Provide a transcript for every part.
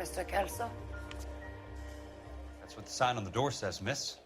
Mr. Kelso? That's what the sign on the door says, miss.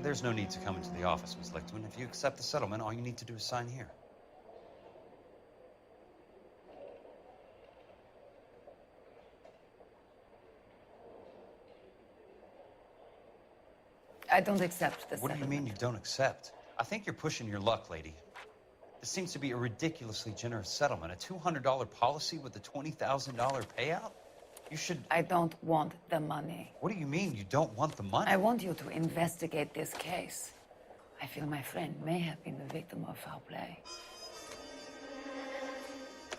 There's no need to come into the office, Miss Lichtman. If you accept the settlement, all you need to do is sign here. I don't accept the What do you mean you don't accept? I think you're pushing your luck, lady. This seems to be a ridiculously generous settlement. A $200 policy with a $20,000 payout? You should... I don't want the money. What do you mean you don't want the money? I want you to investigate this case. I feel my friend may have been the victim of foul play.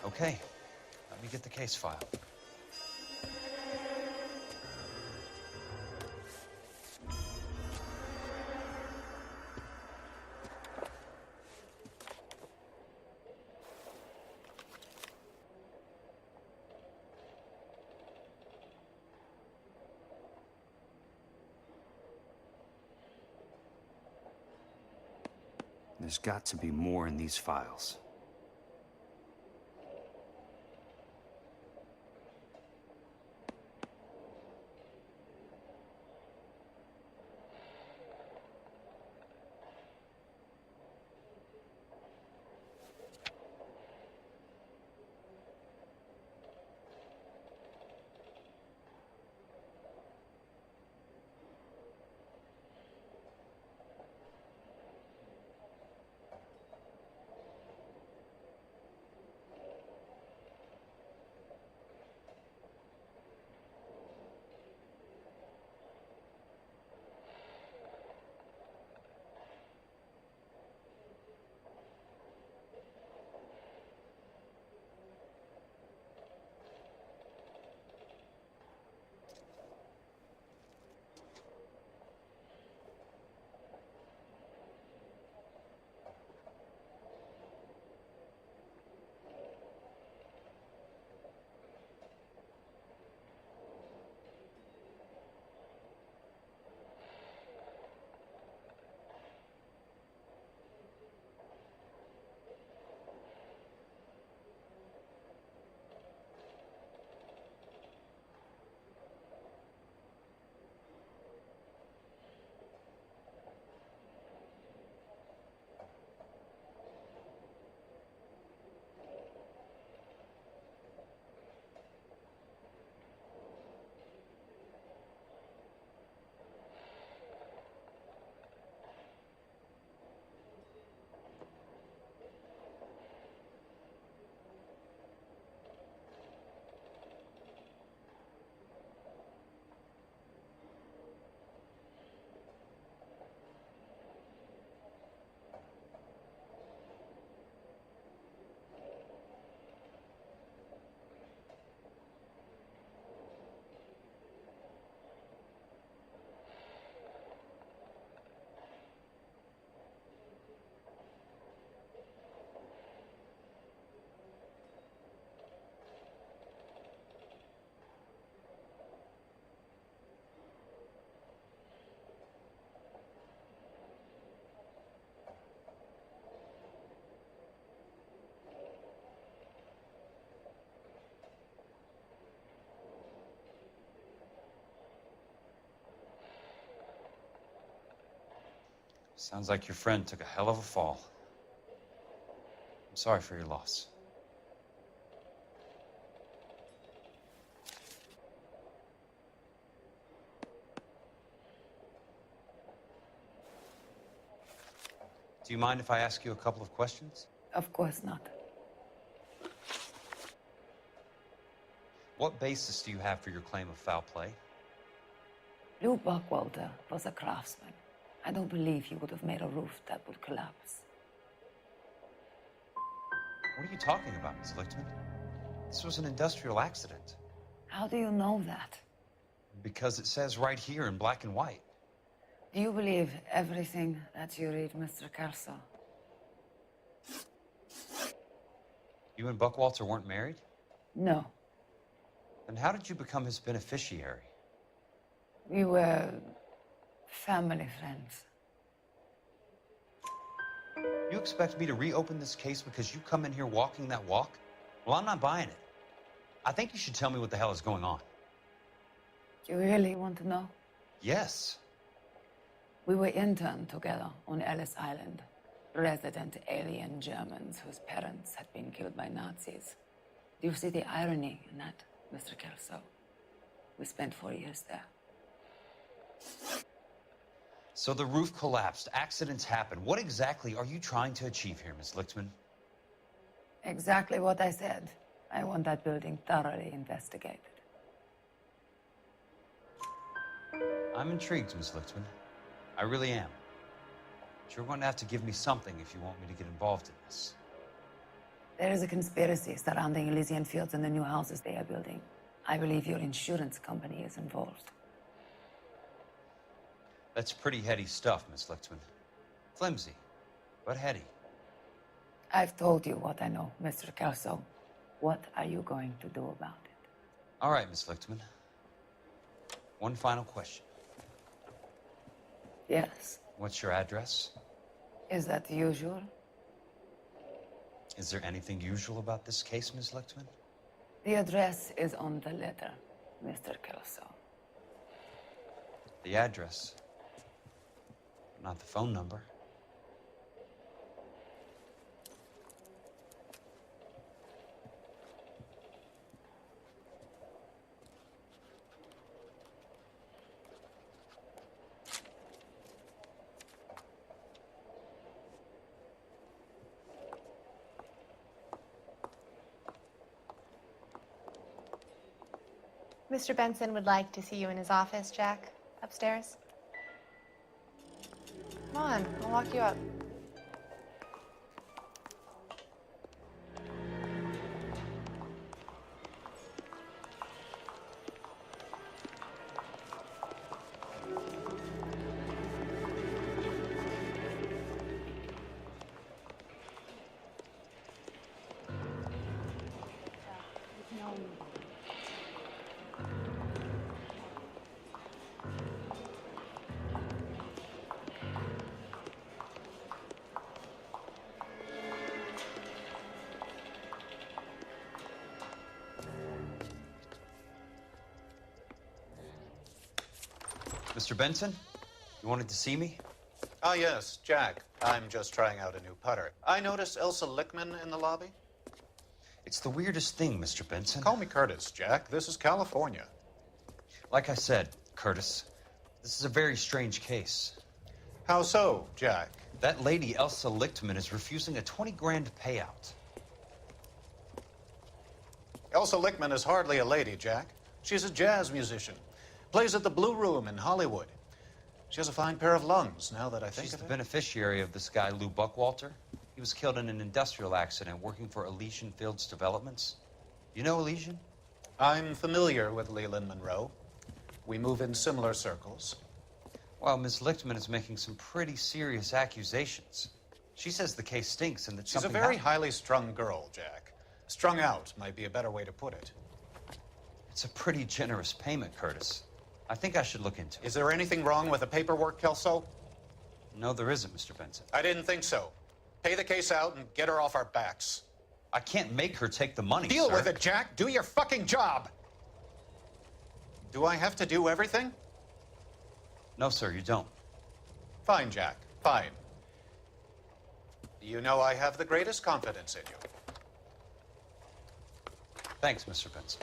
Okay. Let me get the case file. There's got to be more in these files. Sounds like your friend took a hell of a fall. I'm sorry for your loss. Do you mind if I ask you a couple of questions? Of course not. What basis do you have for your claim of foul play? Lou Buckwalter was a craftsman. I don't believe he would have made a roof that would collapse. What are you talking about, Ms. Lichtman? This was an industrial accident. How do you know that? Because it says right here in black and white. Do you believe everything that you read, Mr. Kelso? You and Buckwalter weren't married? No. Then how did you become his beneficiary? We were family friends. You expect me to reopen this case because you come in here walking that walk? Well, I'm not buying it. I think you should tell me what the hell is going on. You really want to know? Yes. We were interned together on Ellis Island. Resident alien Germans whose parents had been killed by Nazis. Do you see the irony in that, Mr. Kelso? We spent 4 years there. So the roof collapsed, accidents happen. What exactly are you trying to achieve here, Ms. Lichtman? Exactly what I said. I want that building thoroughly investigated. I'm intrigued, Ms. Lichtman. I really am. But you're going to have to give me something if you want me to get involved in this. There is a conspiracy surrounding Elysian Fields and the new houses they are building. I believe your insurance company is involved. That's pretty heady stuff, Miss Lichtman. Flimsy, but heady. I've told you what I know, Mr. Kelso. What are you going to do about it? All right, Miss Lichtman. One final question. Yes. What's your address? Is that usual? Is there anything usual about this case, Miss Lichtman? The address is on the letter, Mr. Kelso. The address, not the phone number. Mr. Benson would like to see you in his office, Jack. Upstairs. Come on, I'll walk you up. Mr. Benson, you wanted to see me? Ah, yes, Jack. I'm just trying out a new putter. I noticed Elsa Lichtman in the lobby. It's the weirdest thing, Mr. Benson. Call me Curtis, Jack. This is California. Like I said, Curtis, this is a very strange case. How so, Jack? That lady, Elsa Lichtman, is refusing a 20 grand payout. Elsa Lichtman is hardly a lady, Jack. She's a jazz musician. Plays at the Blue Room in Hollywood. She has a fine pair of lungs, now that I think She's of the it. beneficiary of this guy, Lou Buckwalter. He was killed in an industrial accident working for Elysian Fields Developments. You know Elysian? I'm familiar with Leland Monroe. We move in similar circles. Well, Ms. Lichtman is making some pretty serious accusations. She says the case stinks and that She's a something very happened. highly strung girl, Jack. Strung out might be a better way to put it. It's a pretty generous payment, Curtis. I think I should look into it. Is there anything wrong with the paperwork, Kelso? No, there isn't, Mr. Benson. I didn't think so. Pay the case out and get her off our backs. I can't make her take the money, Deal sir. with it, Jack. Do your fucking job. Do I have to do everything? No, sir, you don't. Fine, Jack. Fine. You know I have the greatest confidence in you. Thanks, Mr. Benson.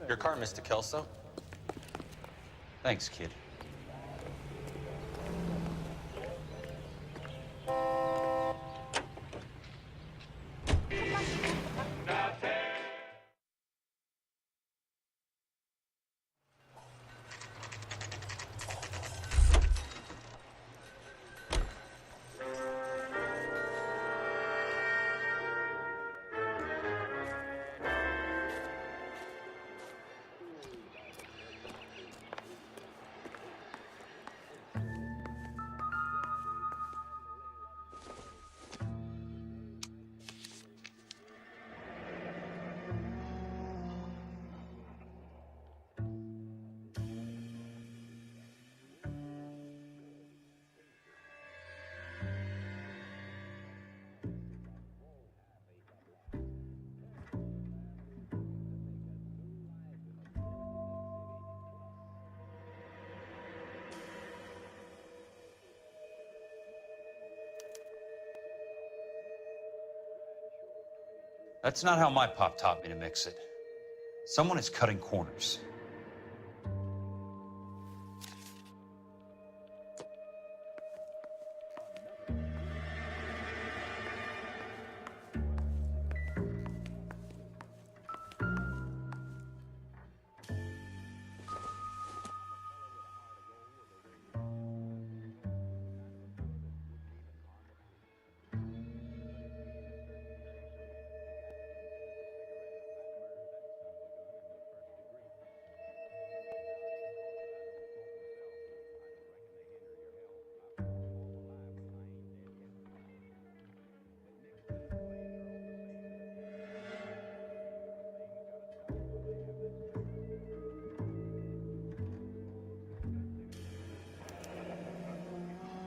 Your car, Mr. Kelso. Thanks, kid. That's not how my pop taught me to mix it. Someone is cutting corners.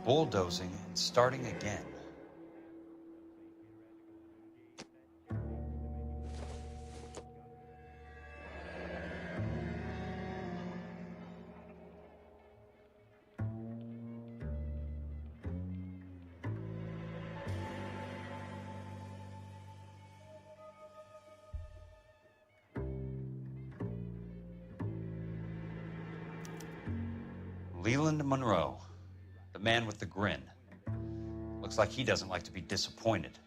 Bulldozing and starting again. Leland Monroe, the man with the grin. Looks like he doesn't like to be disappointed.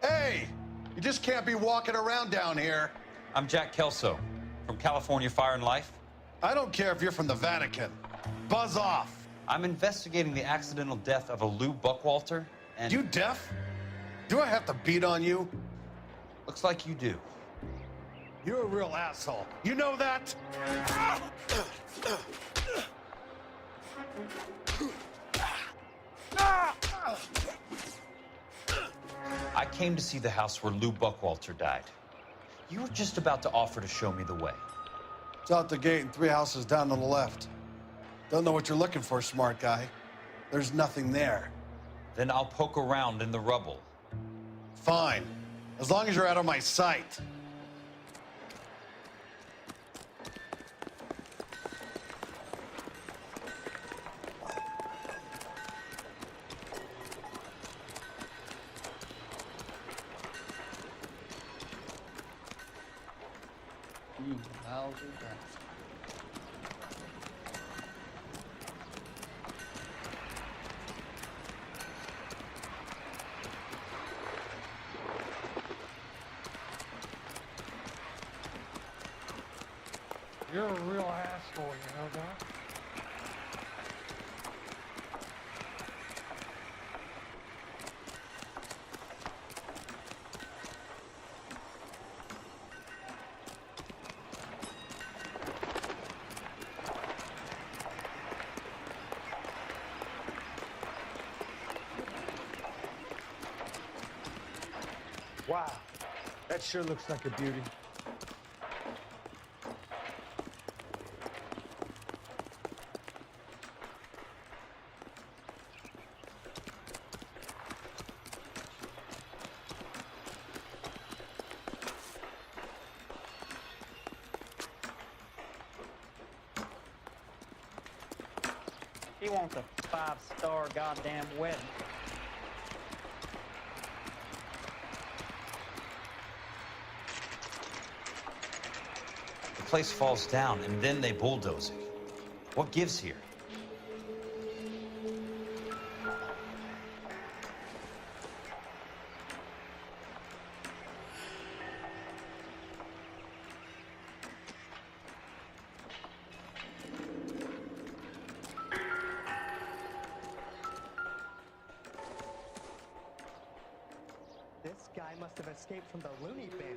Hey! You just can't be walking around down here. I'm Jack Kelso, from California Fire and Life. I don't care if you're from the Vatican. Buzz off. I'm investigating the accidental death of a Lou Buckwalter, and... You deaf? Do I have to beat on you? Looks like you do. You're a real asshole. You know that? I came to see the house where Lou Buckwalter died. You were just about to offer to show me the way. It's out the gate and 3 houses down on the left. Don't know what you're looking for, smart guy. There's nothing there. Then I'll poke around in the rubble. Fine. As long as you're out of my sight. You're a real asshole, you know that? Wow, that sure looks like a beauty. He wants a 5-star goddamn wedding. place falls down and then they bulldoze it. What gives here? This guy must have escaped from the loony bin.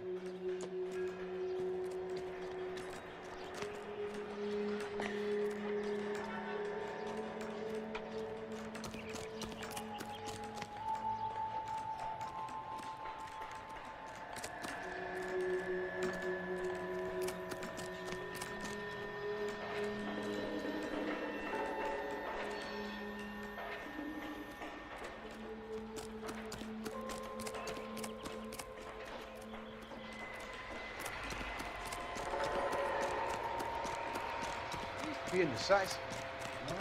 Be indecisive. As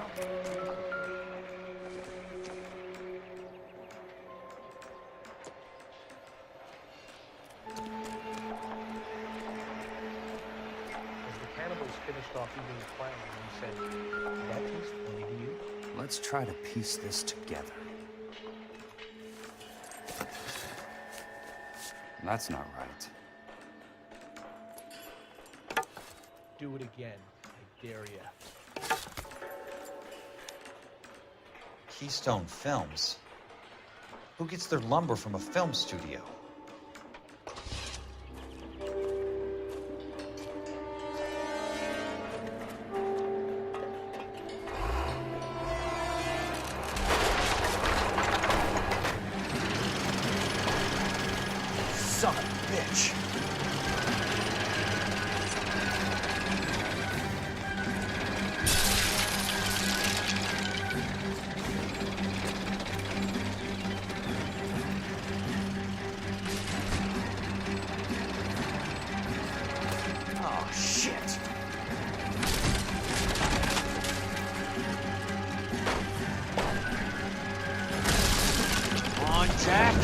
the cannibals finished off eating the clown, he said, "That tastes funny to you?" Let's try to piece this together. That's not right. Do it again. I dare ya. Keystone Films? Who gets their lumber from a film studio? Son of a bitch. Oh, shit. Come on, Jack.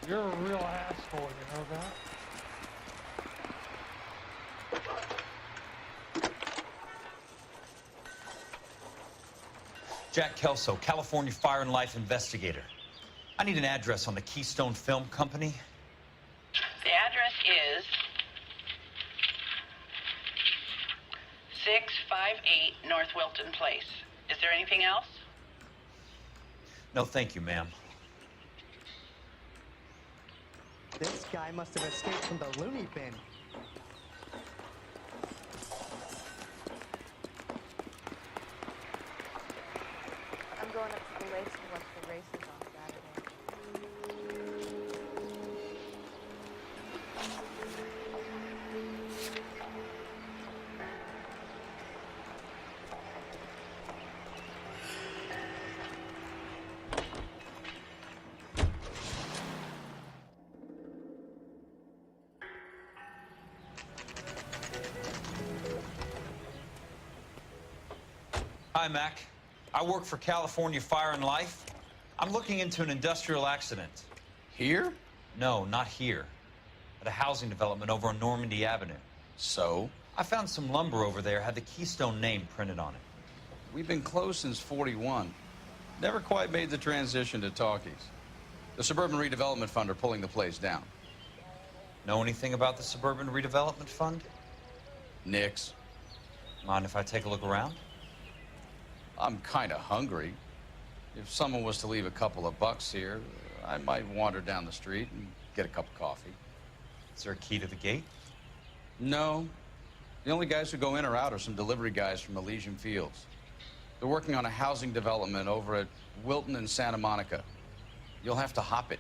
You're a real asshole, you know that? Jack Kelso, California Fire and Life investigator. I need an address on the Keystone Film Company. The address is 658 North Wilton Place. Is there anything else? No, thank you, ma'am. This guy must have escaped from the loony bin. I'm going up to the lakes to watch the races on Saturday. Hi, Mac. I work for California Fire and Life. I'm looking into an industrial accident. Here? No, not here. At a housing development over on Normandy Avenue. So? I found some lumber over there, had the Keystone name printed on it. We've been closed since '41. Never quite made the transition to talkies. The Suburban Redevelopment Fund are pulling the place down. Know anything about the Suburban Redevelopment Fund? Nix. Mind if I take a look around? I'm kind of hungry. If someone was to leave a couple of bucks here, I might wander down the street and get a cup of coffee. Is there a key to the gate? No. The only guys who go in or out are some delivery guys from Elysian Fields. They're working on a housing development over at Wilton and Santa Monica. You'll have to hop it.